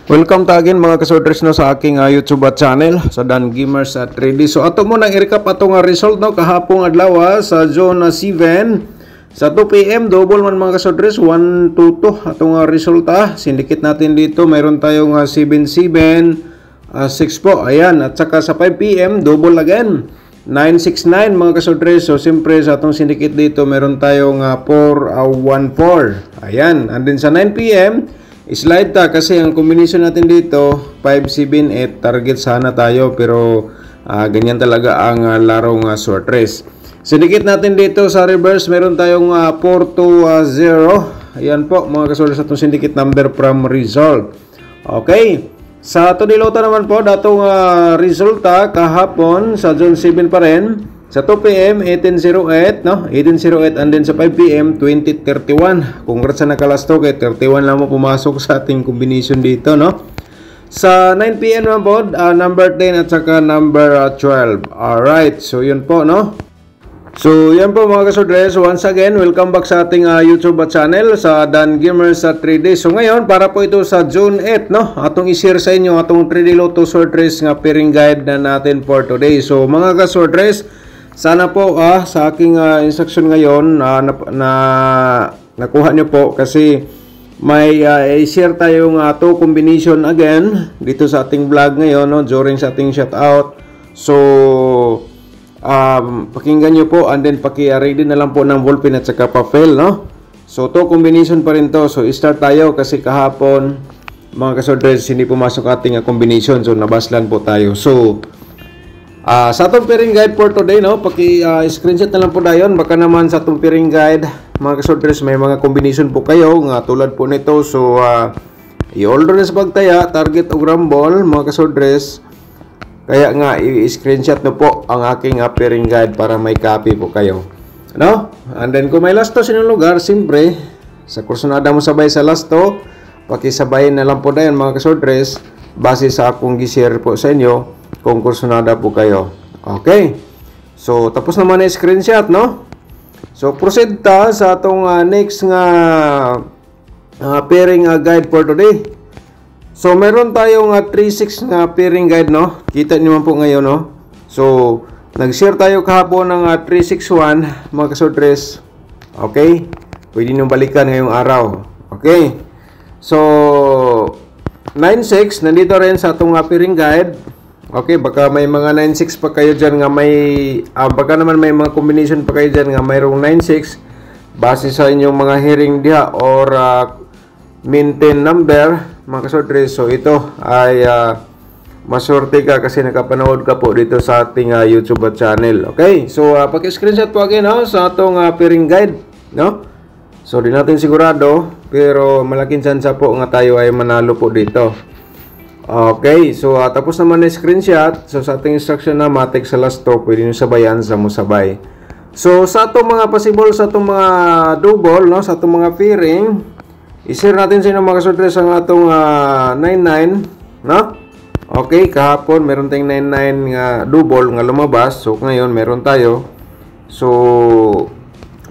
Welcome ta again mga kasodres no sa aking YouTube channel sa Dan Gamers 3D. So ato mo nang i-recap atong result no kahapong adlaw sa Zone 7 sa 2 PM double man mga kasodres 1-2 atong resulta. Sindikit natin dito mayroon tayong 7-7 6 po. Ayan, at saka sa 5 PM double again 969 mga kasodres. So siyempre sa atong sindikit dito mayroon tayong 4-1-4. Ayan, and then sa 9 PM slide ta kasi ang combination natin dito 5-7-8 target sana tayo pero ganyan talaga ang larong short race. Sindikit natin dito sa reverse meron tayong 4-0. Ayan po mga kasodres sa itong syndicate number from result. Okay, sa Todilota naman po datong resulta kahapon sa Zone 7 pa rin. Sa 2 PM 1808 no, 1808, and then sa 5 PM 2031. Congrats sa nakalasto kay 31 lang mo pumasok sa ating combination dito no. Sa 9 PM naman po number 10 at saka number 12. Alright, so yun po no. So yan po mga kasodres, once again welcome back sa ating YouTube channel sa Dan Gamers 3D. So ngayon para po ito sa Zone 8 no, atong i-share sa inyo atong 3D Lotto short race nga pairing guide na natin for today. So mga kasodres, sana po sa aking instruction ngayon nakuha nyo po kasi may i-share tayong 2 combination again dito sa ating vlog ngayon no, during sa ating shoutout. So pakinggan nyo po and then paki-ready na lang po ng ballpen at saka pa-fail no. So 2 combination pa rin to. So start tayo kasi kahapon mga kasodres hindi pumasok ating combination, so nabaslan po tayo. So sa atong pairing guide for today no, paki-screenshot na lang po dayon. Baka naman sa atong pairing guide mga kasodres may mga combination po kayo nga tulad po nito. So i-order na sa pagtaya target o rumble mga kasodres, kaya nga i-screenshot na po ang aking pairing guide para may copy po kayo no. And then kung may lasto sa inyong lugar, siyempre sa kursunada mo sabay sa lasto, pakisabayin na lang po dayon mga kasodres base sa akong gi-share po sa inyo kung kursunada po kayo. Okay, so tapos naman na screenshot no. So proceed ta sa atong next nga pairing guide for today. So meron tayong 3-6 nga pairing guide no, kita niyo man po ngayon no. So nag-share tayo kahapon ng 3-6-1 mga kasodres. Okay, pwede nyo balikan ngayong araw. Okay, so 9-6 nandito rin sa atong pairing guide. Okay, baka may mga 9-6 pa kayo dyan nga may baka naman may mga combination pa kayo dyan nga mayroong 9-6 base sa inyong mga hearing diha or maintain number mga kasodres. So ito ay maswerte ka kasi nakapanood ka po dito sa ating YouTube channel. Okay, so paki-screenshot po again no, sa atong pairing guide no. So di natin sigurado pero malaking chance po nga tayo ay manalo po dito. Okay, so tapos naman na screenshot. So sa ating instruction na matik sa last to, pwede nyo sabayan sa musabay. So sa itong mga possible, sa itong mga double no, sa itong mga pairing, i-share natin sa inyo mga kasodres ang atong 9-9 no. Okay, kahapon meron tayong 9-9 nga double nga lumabas. So ngayon meron tayo. So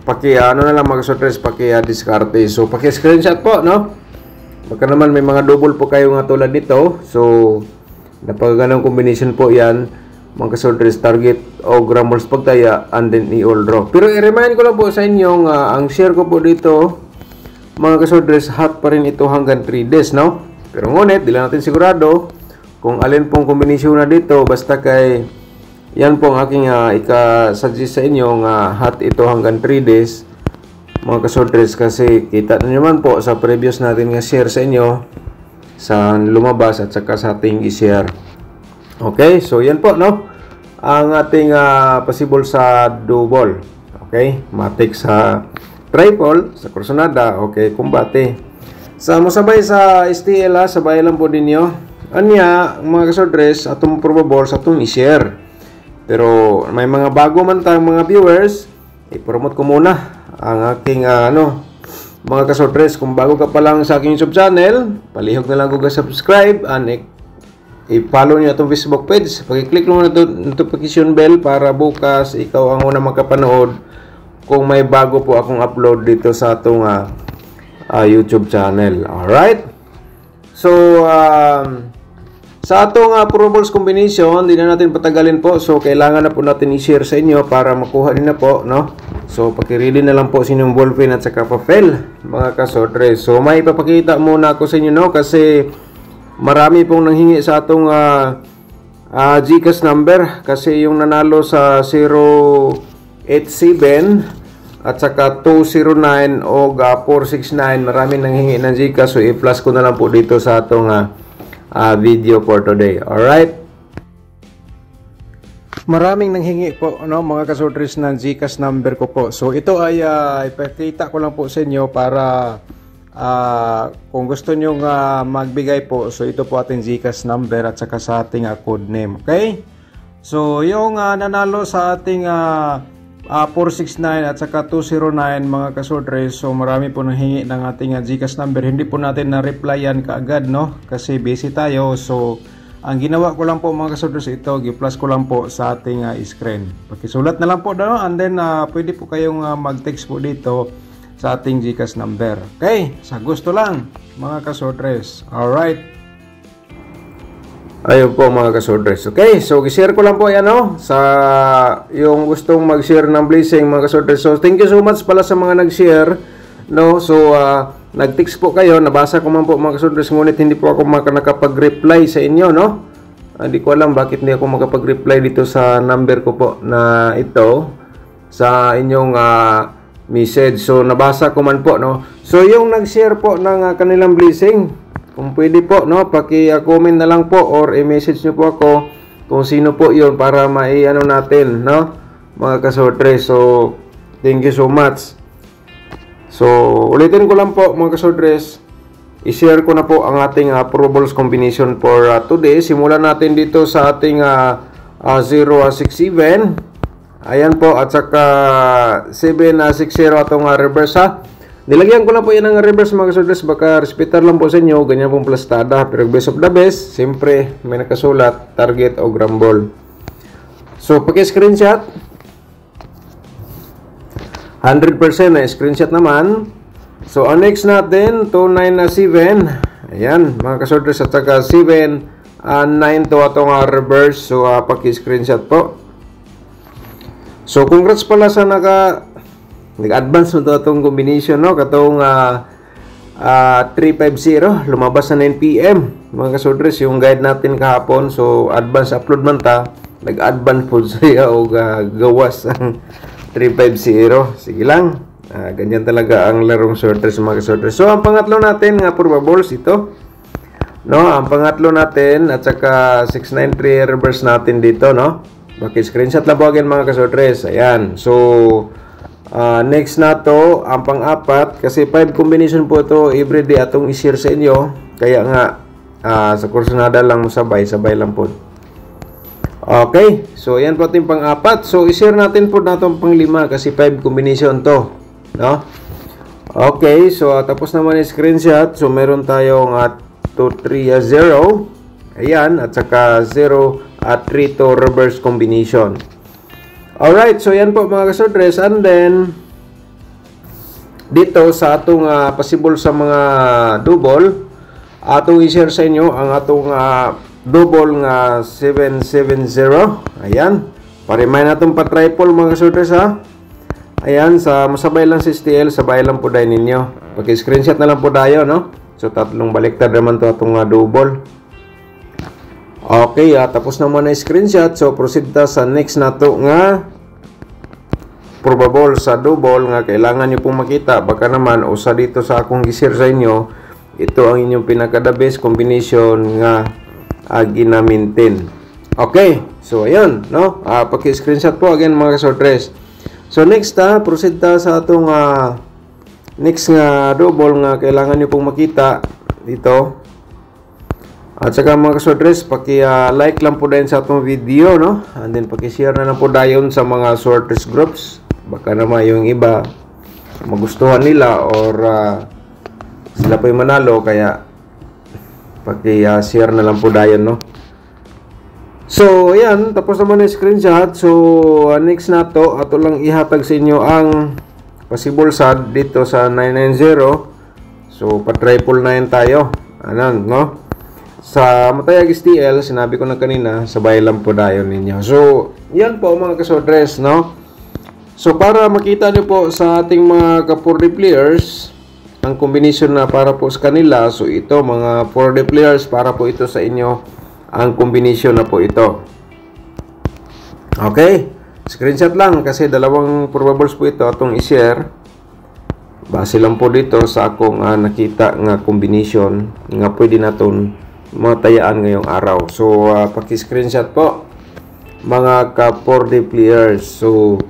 paki na lang mga kasodres, paki diskarte. So paki screenshot po no. Baka naman may mga double po kayo nga tulad nito. So napagaganang combination po yan mga kasodres, target o grammars pagtaya and then i-all draw. Pero i-remind ko lang po sa inyo ang share ko po dito mga kasodres, hot pa rin ito hanggang 3 days no. Pero ngunit di lang natin sigurado kung alin pong combination na dito, basta kay yan po ang aking ika-suggest sa inyo nga hot ito hanggang 3 days mga kasodres, kasi kita na naman po sa previous natin nga share sa inyo sa lumabas at saka sa ating i-share. Okay, so yan po no ang ating possible sa double. Okay, matik sa triple, sa kursunada, okay, kumbate. Sa musabay sa STL sabay lang po ninyo. Anya mga kasodres atong probable sa atong i-share. Pero may mga bago man tayong mga viewers, i-promote ko muna ang aking mga kasodres. Kung bago ka pa lang sa aking YouTube channel, palihog na lang ko subscribe and i-follow nyo itong Facebook page. Pag-click mo na ito notification bell para bukas ikaw ang unang makapanood kung may bago po akong upload dito sa itong YouTube channel. Alright, So, sa atong probables combination, hindi na natin patagalin po. So, kailangan na po natin i-share sa inyo para makuha din na po, no? So, pakiready na lang po sa inyong ballpen at saka papel, mga kasotres. So, may ipapakita muna ako sa inyo, no? Kasi marami pong nanghingi sa atong GCash number. Kasi yung nanalo sa 087 at saka 209 o 469, marami nanghingi ng GCash. So, i-plus ko na lang po dito sa atong video for today. Alright? Maraming nanghingi po, ano, mga kasotres ng GCash number ko po. So ito ay ipakita ko lang po sa inyo para kung gusto nyo magbigay po. So ito po ating GCash number at saka sa ating code name. Okay? So yung nanalo sa ating 469 at saka 209, mga kasotres, so marami po nanghingi ng ating GCash number. Hindi po natin na-replyan kaagad, no? Kasi busy tayo. So ang ginawa ko lang po, mga kasotres, ito gi-plus ko lang po sa ating screen. Pakisulat na lang po, no? And then pwede po kayong mag-text po dito sa ating GCash number. Okay? Sa gusto lang, mga kasotres. Alright. Ayun po, mga kasotres. Okay, so i-share ko lang po yan, no? Sa yung gustong mag-share ng blessing, mga kasotres. So thank you so much pala sa mga nag-share, no? So nag-text po kayo, nabasa ko man po, mga kasotres, ngunit hindi po ako nakapag-reply sa inyo, no? Hindi ko alam bakit hindi ako makapag-reply dito sa number ko po na ito sa inyong message. So nabasa ko man po, no? So yung nag-share po ng kanilang blessing, kung pwede po, no, paki-comment na lang po or i-message nyo po ako kung sino po yun para mai-ano natin, no, mga kasotres. So thank you so much. So ulitin ko lang po, mga kasotres, i-share ko na po ang ating probables combination for today. Simulan natin dito sa ating 067, ayan po, at saka 760 atong reverse, ha. Nilagyan ko lang po yan ng reverse, mga kasotres, baka respetar lang po sa inyo, ganyan pong plastada, pero best of the best, siyempre may nakasulat, target o grambol. So paki-screenshot, 100% na screenshot naman. So ang next natin, 297, ayan, mga kasotres, at saka 7 9 to atong reverse. So paki-screenshot po. So congrats pala sa nag-advance mo ito itong combination, no? Katong 350, lumabas na 9 PM, mga kasotres, yung guide natin kahapon. So advance upload man ta, nag-advance po siya o gawas ang 350. Sige lang, ganyan talaga ang larong sorters, mga kasotres. So ang pangatlo natin nga probables ito, no? Ang pangatlo natin at saka 693 reverse natin dito, no? Baki-screenshot lang po again, mga kasotres. Ayan, so next na to, ang pang-apat, kasi 5 combination po ito everyday atong i-share sa inyo, kaya nga sa kursunada lang mo sabay lang po. Okay, so yan po ating pang-apat. So i-share natin po natong pang-5 kasi 5 combination to, no? Okay, so tapos naman yung screenshot. So meron tayong 230, ayan, at saka 0 at 3 to reverse combination. Alright, so yan po, mga kasotres. And then dito sa atong possible sa mga double, atong i-share sa inyo ang atong double nga 770. Ayan, parimay natong pa-triple, mga kasotres, ha. Ayan, sa masabay lang sa STL, sabay lang po dahil ninyo. Paki-screenshot na lang po tayo, no? So tatlong baliktad naman to atong double. Okay, tapos naman na screenshot. So proceed ta sa next nato nga probable sa double nga kailangan nyo pong makita. Baka naman usa dito sa akong gi-share sa inyo, ito ang inyong pinaka-the best combination nga ginamintin. Okay, so ayun, no? Paki-screenshot po again, mga kasotres. So next proceed ta sa atong next nga double nga kailangan nyo pong makita dito. At saka, mga kasotres, paki-like lang po din sa atong video, no? And then paki-share na lang po dayon sa mga sorters groups. Baka naman yung iba magustuhan nila or sila po yung manalo, kaya paki-share na lang po dayon, no? So ayan, tapos naman yung screenshot. So next na to, ato lang ihatag sa inyo ang possible sad dito sa 990. So pa triple 9 tayo. Anan, no? Sa Matayag STL, sinabi ko na kanina, sabay lang po dayon ninyo. So, yan po mga kasodres, no? So, para makita nyo po sa ating mga ka-4D players, ang combination na para po sa kanila, so ito, mga 4D players, para po ito sa inyo, ang combination na po ito. Okay? Screenshot lang, kasi dalawang probables po ito, atong i-share. Base lang po dito sa akong nakita nga combination, nga pwede naton matayaan ngayong araw. So, paki-screenshot po mga ka-4D players. So,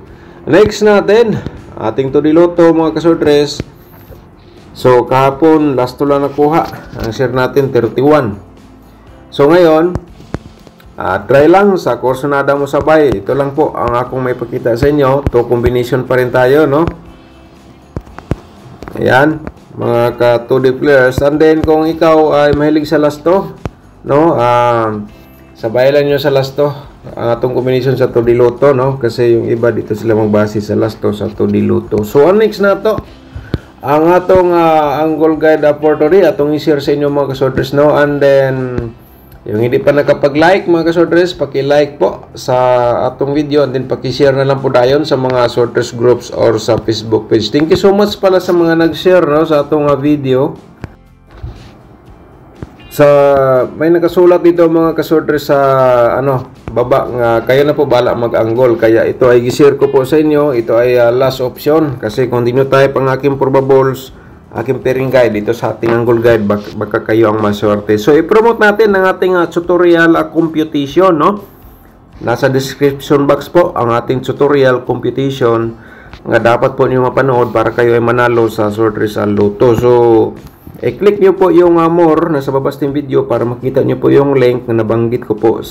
next natin, ating Todiloto mga kasodres. So, kahapon, last to lang nakuha. Ang share natin, 31. So, ngayon, try lang sa Corsonada mo sabay. Ito lang po ang akong may pakita sa inyo. To combination pa rin tayo, no? Ayan, mga ka-2D players. And then, kung ikaw ay mahilig sa lasto, no? Sabay lang nyo sa lasto ang atong combination sa Todiloto, no? Kasi yung iba dito sila magbase sa lasto sa Todiloto. So, ang next na to, ang atong angle guide for today, atong i-share sa inyo mga kasodres, no? And then, yung hindi pa nakapag-like mga kasodres, paki-like po sa atong video, and then paki-share na lang po dayon sa mga sorters groups or sa Facebook page. Thank you so much pala sa mga nag-share, no, sa atong video. Sa may nakasulat dito mga kasodres sa baba nga kayo na po bala mag-angle, kaya ito ay gi-share ko po sa inyo. Ito ay last option kasi kung di nyo type ang aking probables, aking pairing guide dito sa ating angle guide, baka kayo ang maswerte. So, i-promote natin ang ating tutorial computation, no? Nasa description box po ang ating tutorial computation nga dapat po niyo mapanood para kayo ay manalo sa Sorters Loto. So, i-click nyo po yung more nasa babas ng video para makita nyo po yung link na nabanggit ko po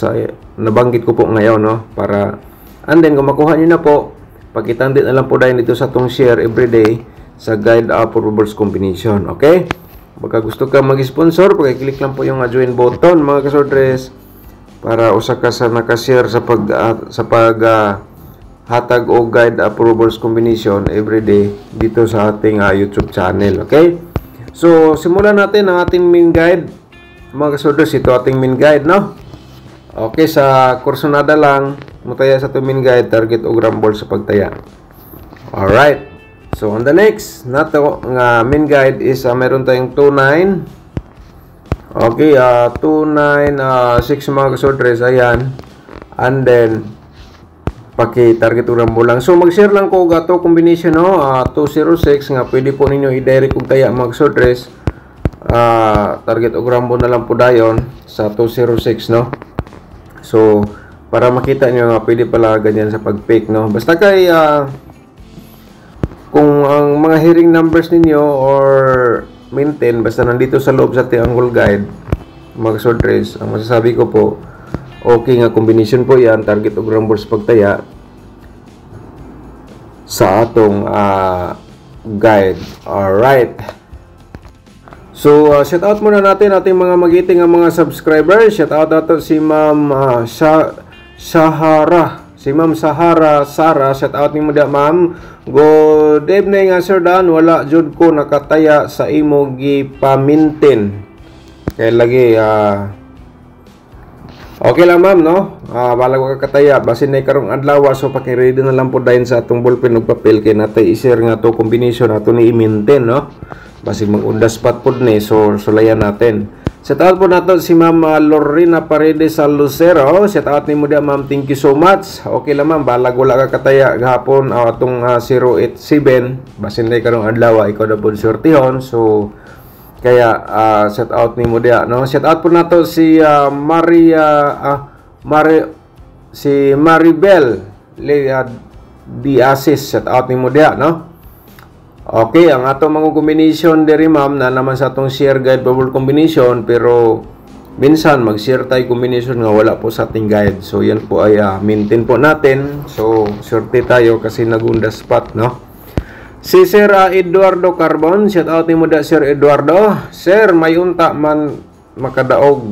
ngayon, no? Para, and then, kung makuha nyo na po, pakitan din na lang po dahil dito sa itong share everyday sa guide probables combination. Okay? Baka gusto ka mag-sponsor, pag-click lang po yung join button mga kasodres para usa ka sa nakashare sa hatag o guide probables combination everyday dito sa ating YouTube channel. Okay? So, simulan natin ang ating main guide mga kasodres. Ito ating main guide, no? Okay, sa Corsonada lang mutaya sa ating main guide, target o grambol sa pagtaya. Alright. So, on the next, nato nga main guide is meron tayong 2-9. Okay, 2-9, 6 mga kasodres, ayan. And then, paki-target ulang bulang. So, mag-share lang ko gato combination, no? 206, nga pwede po ninyo i-direct kung taya mga kasodres. Target ulang bulang na lang po dayon sa 206, no? So, para makita nyo nga, pwede pala ganyan sa pag-pick, no? Basta kay, kung ang mga hearing numbers ninyo or maintain, basta nandito sa loob sa angle guide, mga kasodres, ang masasabi ko po, okay nga combination po yan, target o grambol sa pagtaya sa atong guide. Alright. So, shout out muna natin ating mga magiting ang mga subscribers. Shout out nato si Ma'am Sahara. Si Ma'am Sahara, shout out ni mo da, ma'am. Good evening, Sir Dan. Wala jud ko nakataya sa imo gipamintin. Kaya lagi, okay lang ma'am, no? Bala ko kakataya. Basin na karong adlaw, so pakiready na lang po dahil sa atong ballpen ug papel. Kaya natay i-share nga to combination nato ni i-maintain, no? Basin mag-on-the spot po ni, so sulayan natin. Shout out po nato si Ma'am Lorena Paredes sa Lucero. Shout out ni mo dia, ma'am. Thank you so much. Okay lang ma'am, balag wala ka kataya gahapon atong 087. Basin na karong adlaw ikaw na po sortihon. So kaya shout out ni mo dia, no? Shout out po nato si Maribel Diasis. Shout out ni mo dia, no? Okay, ang atong mga combination diri ma'am na naman sa atong share guide bubble combination, pero minsan mag-share tayo combination nga wala po sa ating guide. So yan po ay maintain po natin. So sorte tayo kasi nagunda spot, no? Si Sir Eduardo Carbon, shout out ni mo da Sir Eduardo. Sir, may unta man makadaog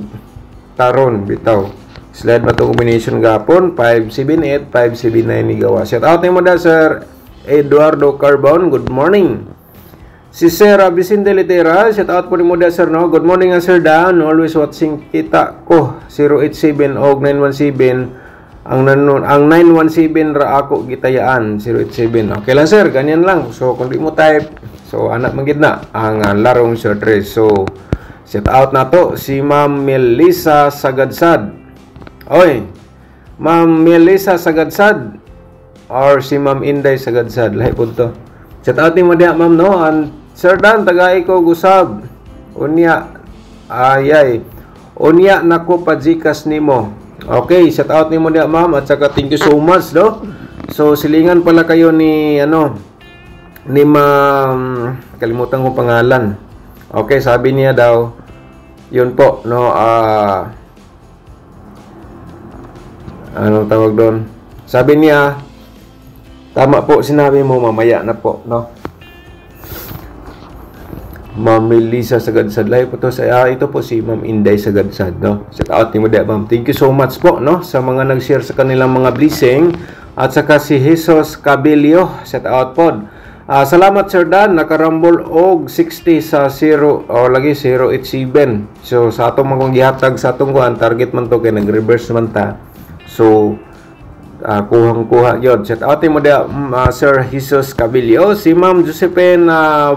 taron bitaw. Slide ba to combination gapon 578 579 ni gawa. Shout out ni mo da Sir Eduardo Carbon, good morning. Si Sir Vicente Litera, shout out po ni mo sir, no? Good morning Sir Dan, always watching kita ko 087 og 917 ang 917 ra ako gitayaan 087. Okay lang sir, ganyan lang. So kung di mo type, so anak man gid na ang larong short race. So shout out na to si Ma'am Melissa Sagadsad. Oy, Ma'am Melissa Sagadsad or si Ma'am Inday Sagadsad, lahi po to. Shout out ni mo diha ma'am, no? Sir Dan, tagay ko gusab. Unya, ayay. Unya nako pajikas nimo. Okay, shout out nimo diha ma'am at saka thank you so much, no? So silingan pala kayo ni ni ma'am, kalimutan ko pangalan. Okay, sabi niya daw, yun po, no? Anong tawag doon? Sabi niya, tama po sinabi mo, mamaya na po, no? Ma'am Melissa Sagadsad. Live po to sa ito po si Ma'am Inday Sagadsad, no? Shout out ni mo diha ma'am. Thank you so much po, no, sa mga nag-share sa kanilang mga blessing at saka si Jesus Cabello. Shout out po. Salamat Sir Dan, nakarambol og 60 sa 0 o lagi 087. So sa atong mga gihatag sa atong kuan target man to kay nag-reverse man ta. So kuhang-kuha yun. Shout out mo dia Sir Jesus Cabello. Si Ma'am Josephine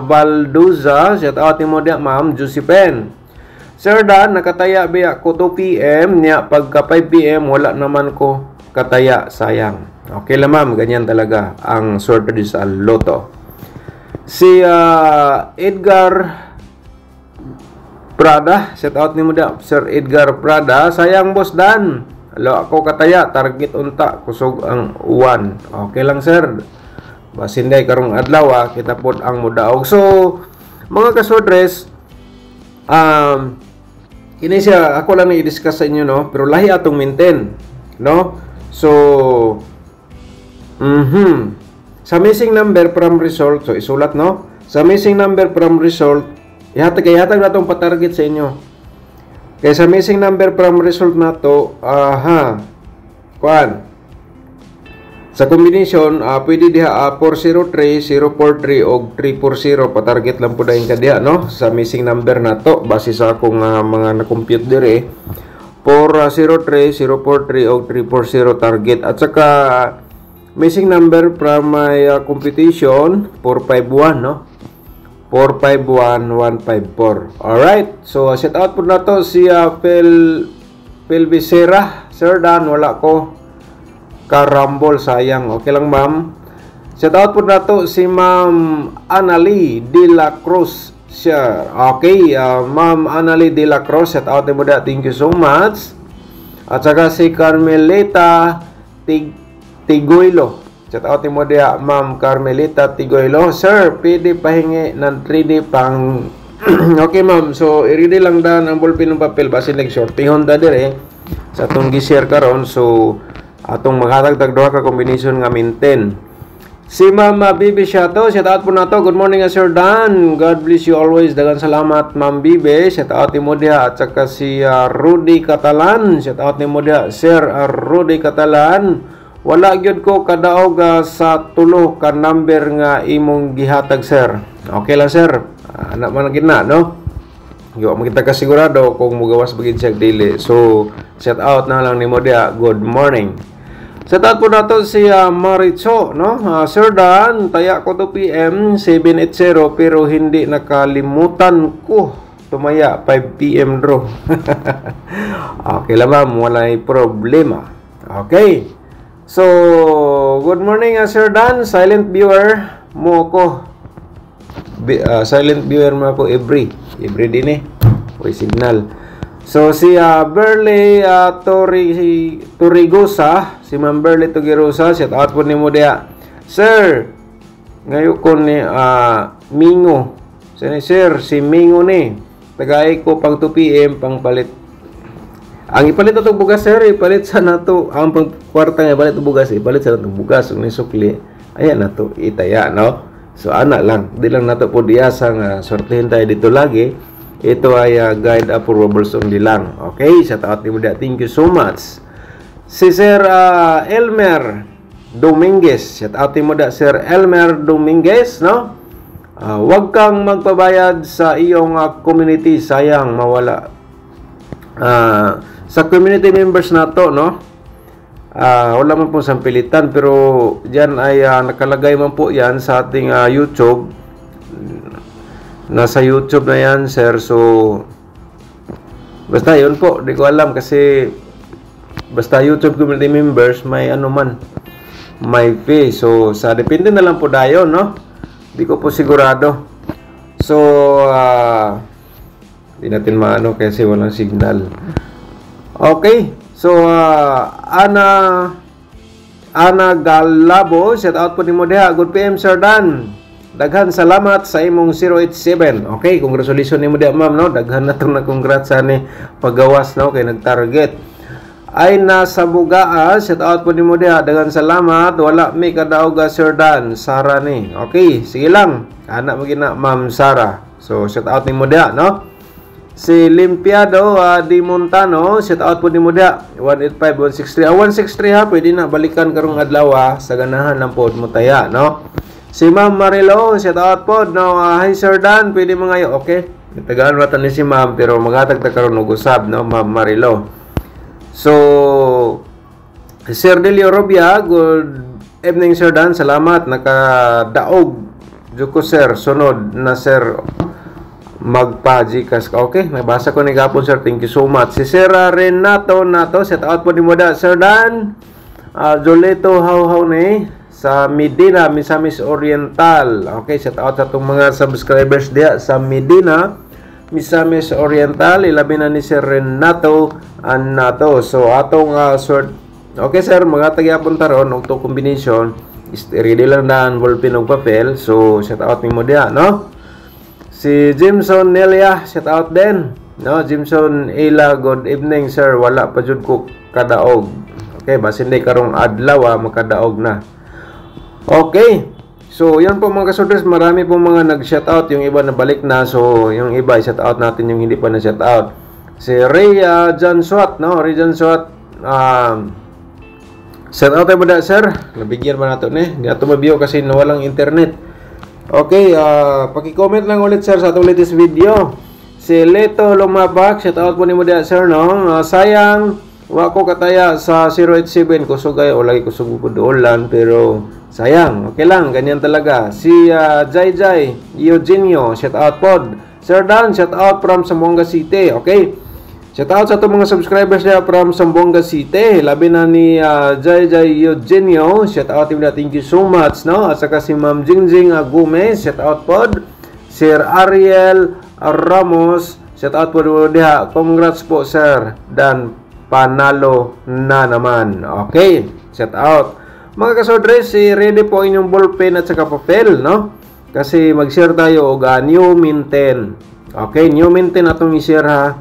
Balduza. Shout out mo dia Ma'am Josephine. Sir Dan, nakataya biya ko 2 PM niya. Pagka 5 PM wala naman ko kataya, sayang. Okay lang ma'am, ganyan talaga ang sorted sa loto. Si Edgar Prada. Shout out mo dia Sir Edgar Prada. Sayang boss Dan, alo ako kataya, target unta, kusog ang uwan. Okay lang sir. Basinday karong adlaw kita pod ang mudaog. So, mga kasodres, kini siya, ako lang i-discuss sa inyo, no? Pero lahi atong maintain, no? So, sa missing number from result, so isulat, no? Sa missing number from result, ihatag na itong patarget sa inyo. Kaya sa missing number from result na to, kuan. Sa combination, pwede diha 403, 043 og 340 pa-target lang po dahin ka diha, no? Sa missing number na to, base sa akong mga na-compute dire, 403, 043 og 340 target. At saka missing number from my computation, 451, no? 451154. Alright. So, shout out po na to si Phil Becerra. Sir Dan, wala ko karambol, sayang. Okay lang ma'am. Shout out po na to si Ma'am Annalie de la Cruz. Siya. Okay. Ma'am Annalie de la Cruz. Shout out mo da. Thank you so much. At saka si Carmelita Tigoylo. Shout out mo dia Ma'am Carmelita Tigoylo. Sir, pwede pahingi ng 3D pang okay ma'am. So i-ready lang dan ang ballpen ng papel base like sortihon ta dire sa atong gi-share karon. So atong maghatag duha ka combination nga maintain. Si Ma'am Bibi Shato, shout out po na to. Good morning Sir Dan. God bless you always. Dagan salamat Ma'am Bibi. Shout out mo dia at saka si Rudy Catalan. Shout out mo dia Sir Rudy Catalan. Wala gyud ko kadaog sa tulo ka number nga imong gihatag sir. Okay lang sir. Anak man gid na, no? Yo mo kita kasigurado kung mugawas bagid siya daily. So, shout out na lang nimo dia. Good morning. Shout out po nato si Maricho, no? Sir Dan, taya ko 2 PM 780 pero hindi nakalimutan ko tumaya 5 PM draw. Okay lang ma'am, walay problema. Okay. So, good morning Sir Dan. Silent viewer mo ko. Silent viewer mo ako every din Uy, signal. So, si Berly Turigosa, si Ma'am Berly Turigosa, shout out po ni mo dia. Sir, ngayon ko ni Mingo. Sir, si Mingo ni. Tagay ko pang 2 PM pang palit. Ang ipalit na itong bugas, sir, ipalit sa na ito. Ang pangkwarta nga, ipalit itong bugas, ipalit sa na itong bugas. Kung nisukli, ayan na ito, itaya, no? So, anak lang. Di lang na ito po diyasang sortihin tayo dito lagi. Ito ay guide approvables only lang. Okay? Shout out ni Muda. Thank you so much. Si Sir Elmer Dominguez. Shout out ni Muda, Sir Elmer Dominguez, no? Huwag kang magpabayad sa iyong community, sayang mawala. Sa community members na to, no? Wala man po sampilitan, pero diyan ay nakalagay man po yan sa ating YouTube. Nasa YouTube na yan, sir. So basta yun po, di ko alam kasi basta YouTube community members may ano man, may fee. So sa depende na lang po dayon, no? Di ko po sigurado. So di natin maano kasi walang signal. Okay. So Ana Galabo, shout out po ni mo diha. Good PM Sir Dan. Daghan salamat sa imong 087. Okay, congratulations ni mo diha, ma'am, no? Daghan na tong na-congrats ni pagawas, no, kay nag-target. Ay nasa Bugaa, shout out po ni mo diha. Daghan salamat. Wala mi kadaog Sir Dan. Sara ni. Okay, sige lang. Ana magina Ma'am Sara. So shout out ni mo diha, no? Si Limpiado Di Montano, shout out po ni mo diha. 185 163 ha, pwede na balikan karong adlaw sa ganahan lang pod mo taya, no? Si Ma'am Marilo, shout out po, no? Hi Sir Dan, pwede mo ngayon. Okay, tagaan ratan ni si Ma'am pero magatag ta karon og usab, no, Ma'am Marilo. So Sir Delio Robia, good evening Sir Dan, salamat, nakadaog juko sir, sunod na sir magpa-Gcash ka. Okay, nabasa ko ni gapon sir, thank you so much. Si Sir Renato shout out po ni mo da Sir Dan. Joleto how ni sa Medina, Misamis Oriental. Okay, shout out sa itong mga subscribers diya sa Medina, Misamis Oriental. Ilabi na ni Sir Renato Anato. So atong sort. Okay sir, mga tagyapon taron og to combination ready lang daan ballpen og papel. So shout out ni mo diya, no? Si Jimson Nelia, shout out din, no? Jimson Ila, good evening sir, wala pa jud ko kadaog. Okay, basin day karong adlaw makadaog na. Okay, so yun po mga kasudres, marami po mga nag-shout out, yung iba nabalik na, so yung iba shout out natin, yung hindi pa na shout out. Si Ray John Swat, no? Ray John Swat, shout out tayo ba da sir? Nabigyan ba nato ni? Di nato mabiyo kasi nawalang internet. Okay, paki-comment lang ulit sir sa atong latest video. Si Leto Lumabak, shout out po ni mo da sir, no? Sayang wa ko kataya sa 087 kusugay o lagi kusug ko doon, pero sayang, okay lang, ganyan talaga. Si Jai Eugenio, shout out pod. Sir Dan, shout out from Zamboanga City. Okay, shout out sa itong mga subscribers niya from Zamboanga City. Labi na ni Jai Eugenio, shout out din na, thank you so much, no? At saka si Ma'am Jingjing Gomez, shout out pod. Sir Ariel Ramos, shout out po diha. Congrats po sir Dan, panalo na naman. Okay, shout out. Mga kasodres, ready po inyong ballpen at saka papel, no? Kasi mag-share tayo og New Mint 10. Okay, New Mint 10 atong i-share ha.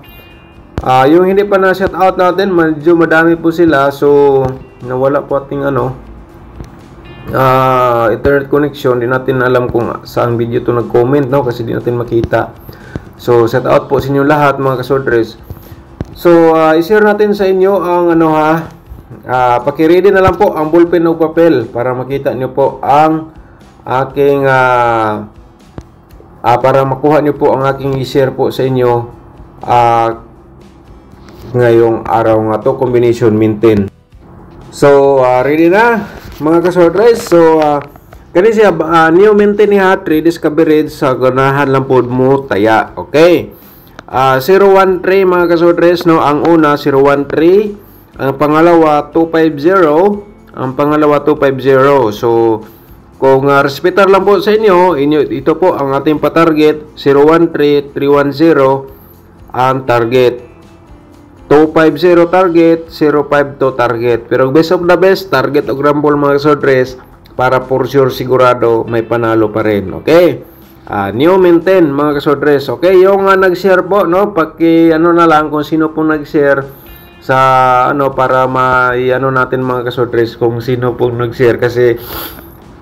Yung hindi pa na shout out natin, medyo madami po sila, so nawala po ating internet connection. Di natin alam kung saan video to nag-comment, no? Kasi di natin makita. So shout out po sa inyo lahat mga kasodres. So i-share natin sa inyo ang paki-ready na lang po ang ballpen o papel para makita nyo po ang aking para makuha nyo po ang aking i-share po sa inyo ngayong araw nga to, combination Mint 10. So ready na mga kasodres. So kani siya New Mint 10 niya, 3 days coverage sa ganahan lang po mo taya. Okay, 013 mga kasodres, no? Ang una 013, ang pangalawa 250, ang pangalawa 250. So kung respetar lang po sa inyo, ito po ang ating pa-target, 013 310 ang target, 250 target, 052 target. Pero best of the best, target og rumble mga kasodres para for sure sigurado may panalo pa rin. Okay, New Mint 10 mga kasodres. Okay, yung nag-share po, no, paki na lang kung sino pong nag-share sa para natin mga kasodres kung sino pong nag-share, kasi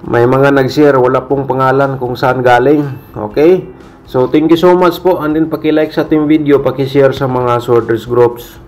may mga nag-share wala pong pangalan kung saan galing. Okay, so thank you so much po, and then paki-like sa ating video, paki-share sa mga sworders groups.